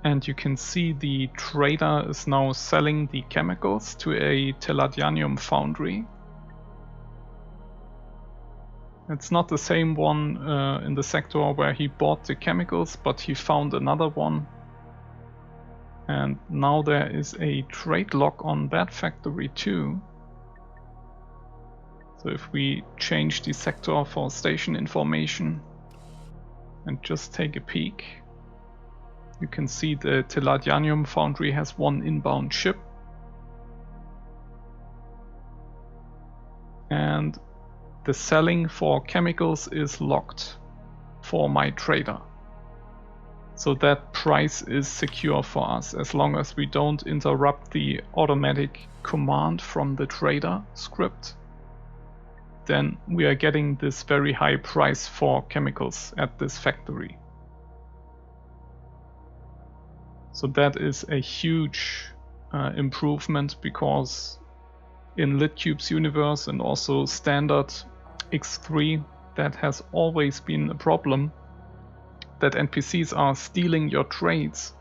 And you can see the trader is now selling the chemicals to a tellurium foundry. It's not the same one in the sector where he bought the chemicals, but he found another one. And now there is a trade lock on that factory too. So if we change the sector for station information and just take a peek, you can see the tellurium foundry has one inbound ship. And the selling for chemicals is locked for my trader. So that price is secure for us as long as we don't interrupt the automatic command from the trader script. Then we are getting this very high price for chemicals at this factory. So that is a huge improvement, because in Litcube's universe and also standard X3, that has always been a problem, that NPCs are stealing your trades.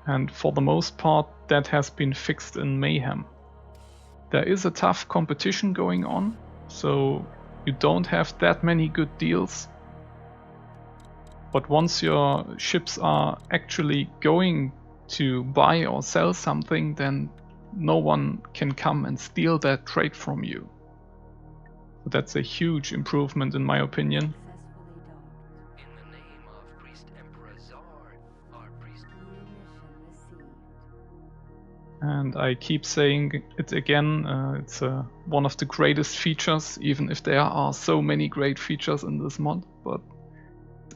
And for the most part, that has been fixed in Mayhem. There is a tough competition going on, so you don't have that many good deals. But once your ships are actually going to buy or sell something, then no one can come and steal that trade from you. So that's a huge improvement in my opinion. In the name of Priest Emperor Czar, our priest And I keep saying it again, it's one of the greatest features, even if there are so many great features in this mod, but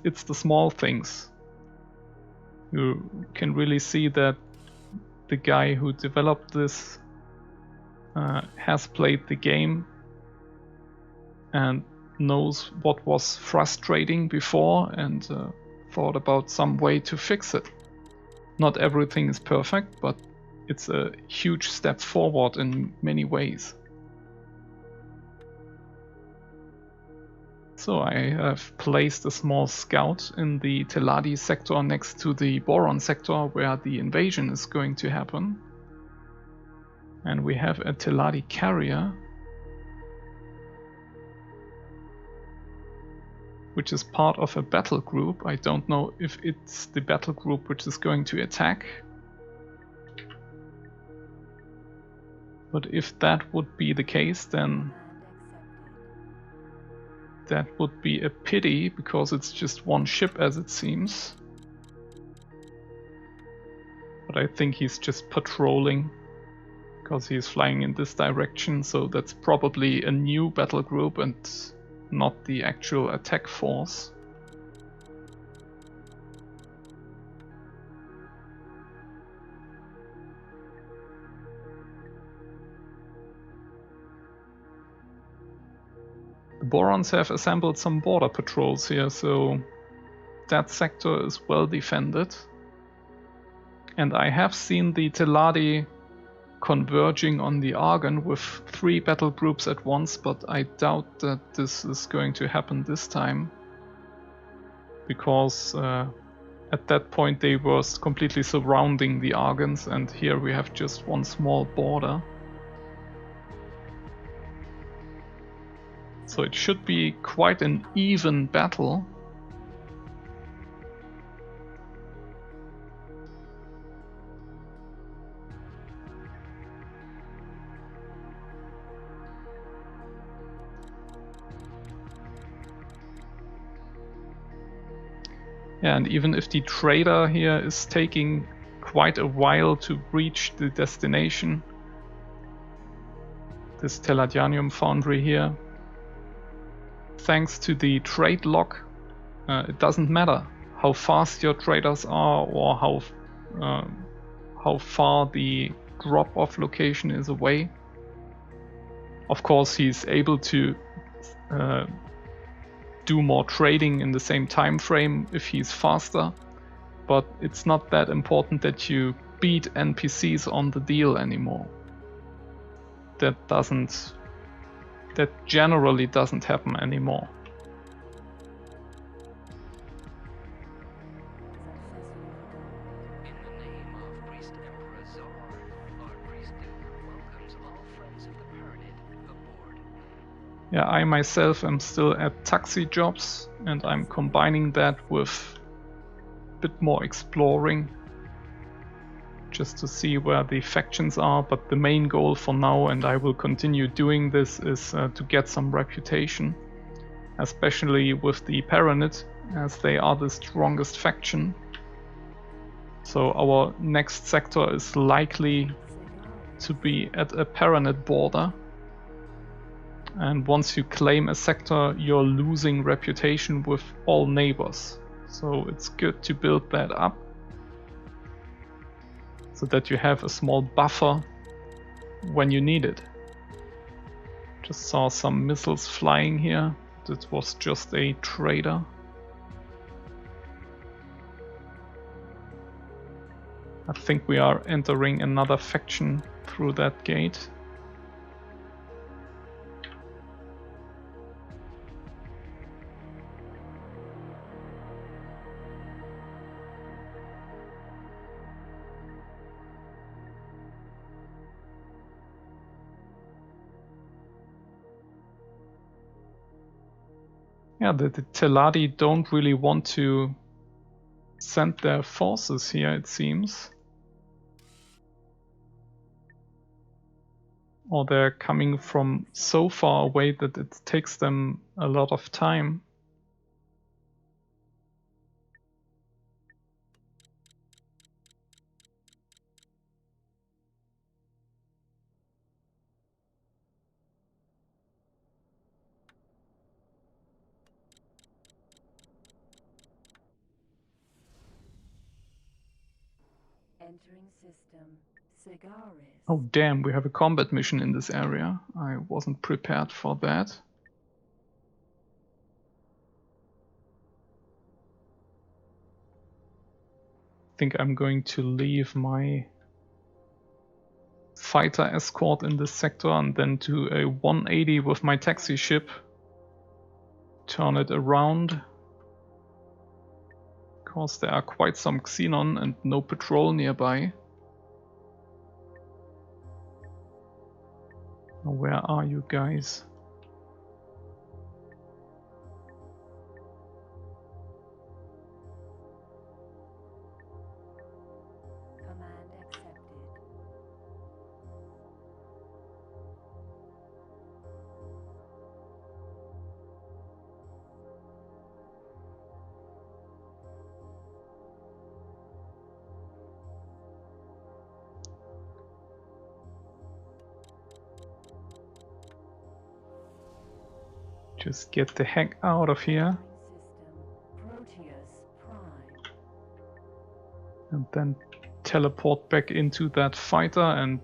it's the small things. You can really see that the guy who developed this has played the game and knows what was frustrating before and thought about some way to fix it. Not everything is perfect, but it's a huge step forward in many ways. So I have placed a small scout in the Teladi sector next to the Boron sector where the invasion is going to happen. And we have a Teladi carrier, which is part of a battle group. I don't know if it's the battle group which is going to attack. But if that would be the case, then that would be a pity, because it's just one ship as it seems. But I think he's just patrolling, because he's flying in this direction, so that's probably a new battle group and not the actual attack force. The Borons have assembled some border patrols here, so that sector is well defended. And I have seen the Teladi converging on the Argon with 3 battle groups at once, but I doubt that this is going to happen this time, because at that point they were completely surrounding the Argons, and here we have just one small border. So it should be quite an even battle. Yeah, and even if the trader here is taking quite a while to reach the destination, this Tellurium foundry here, thanks to the trade lock, it doesn't matter how fast your traders are or how far the drop-off location is away. Of course, he's able to do more trading in the same time frame if he's faster, but it's not that important that you beat NPCs on the deal anymore. That generally doesn't happen anymore. Yeah, I myself am still at taxi jobs, and I'm combining that with a bit more exploring, just to see where the factions are. But the main goal for now, and I will continue doing this, is to get some reputation, especially with the Paranid, as they are the strongest faction. So our next sector is likely to be at a Paranid border. And once you claim a sector, you're losing reputation with all neighbors. So it's good to build that up, so that you have a small buffer when you need it. Just saw some missiles flying here. That was just a trader. I think we are entering another faction through that gate. Yeah, the Teladi don't really want to send their forces here, it seems. Or they're coming from so far away that it takes them a lot of time. Entering system. Cigaris. Oh damn, we have a combat mission in this area. I wasn't prepared for that. I think I'm going to leave my fighter escort in this sector and then do a 180 with my taxi ship. Turn it around. Because there are quite some Xenon and no patrol nearby. Where are you guys? Command accepted. Just get the heck out of here. And then teleport back into that fighter, and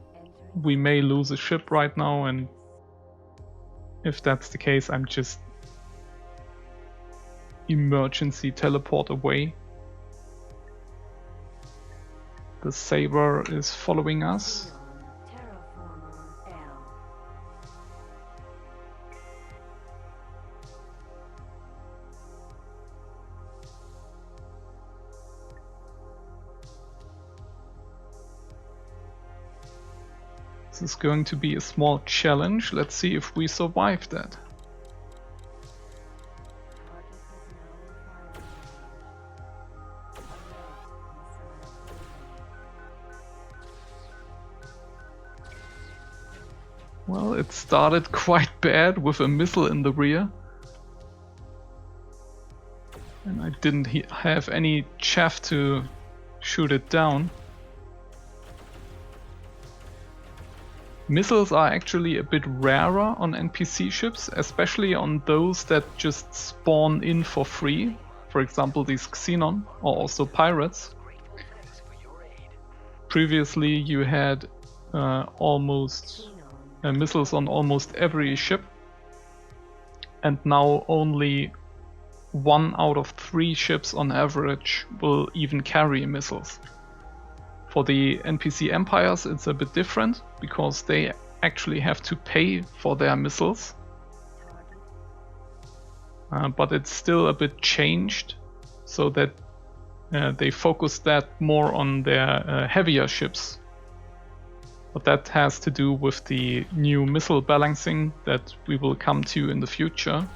we may lose a ship right now, and if that's the case, I'm just emergency teleport away. The Saber is following us. This is going to be a small challenge. Let's see if we survive that. Well, it started quite bad with a missile in the rear. And I didn't have any chaff to shoot it down. Missiles are actually a bit rarer on NPC ships, especially on those that just spawn in for free. For example, these Xenon, or also pirates. Previously you had missiles on almost every ship, and now only 1 out of 3 ships on average will even carry missiles. For the NPC empires it's a bit different, because they actually have to pay for their missiles. But it's still a bit changed, so that they focus that more on their heavier ships. But that has to do with the new missile balancing that we will come to in the future.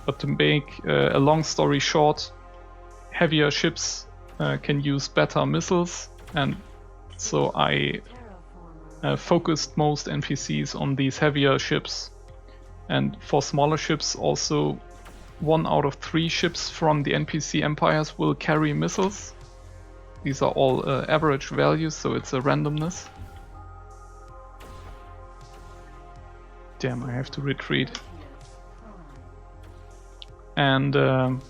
But to make a long story short, heavier ships can use better missiles, and so I focused most NPCs on these heavier ships. And for smaller ships also, 1 out of 3 ships from the NPC empires will carry missiles. These are all average values, so it's a randomness. Damn, I have to retreat. And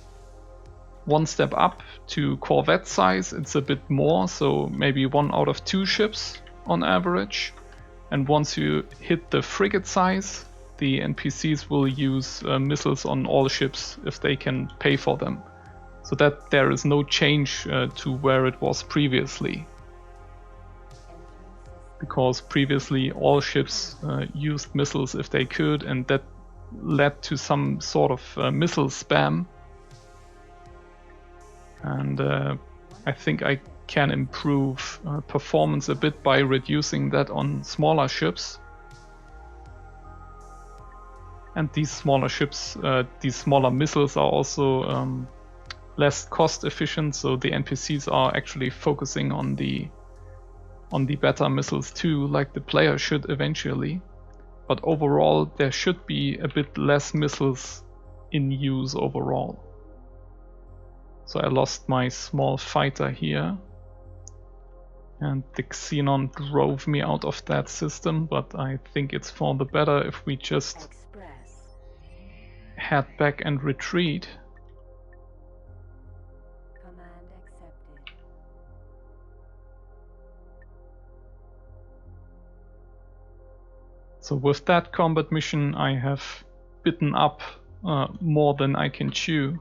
1 step up to corvette size, it's a bit more, so maybe 1 out of 2 ships on average. And once you hit the frigate size, the NPCs will use missiles on all ships if they can pay for them. So that there is no change to where it was previously. Because previously all ships used missiles if they could, and that led to some sort of missile spam. And I think I can improve performance a bit by reducing that on smaller ships. And these smaller ships, these smaller missiles are also less cost efficient, so the NPCs are actually focusing on the better missiles too, like the player should eventually. But overall there should be a bit less missiles in use overall. So I lost my small fighter here, and the Xenon drove me out of that system, but I think it's for the better if we just head back and retreat. So with that combat mission I have bitten up more than I can chew.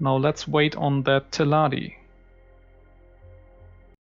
Now let's wait on that Teladi.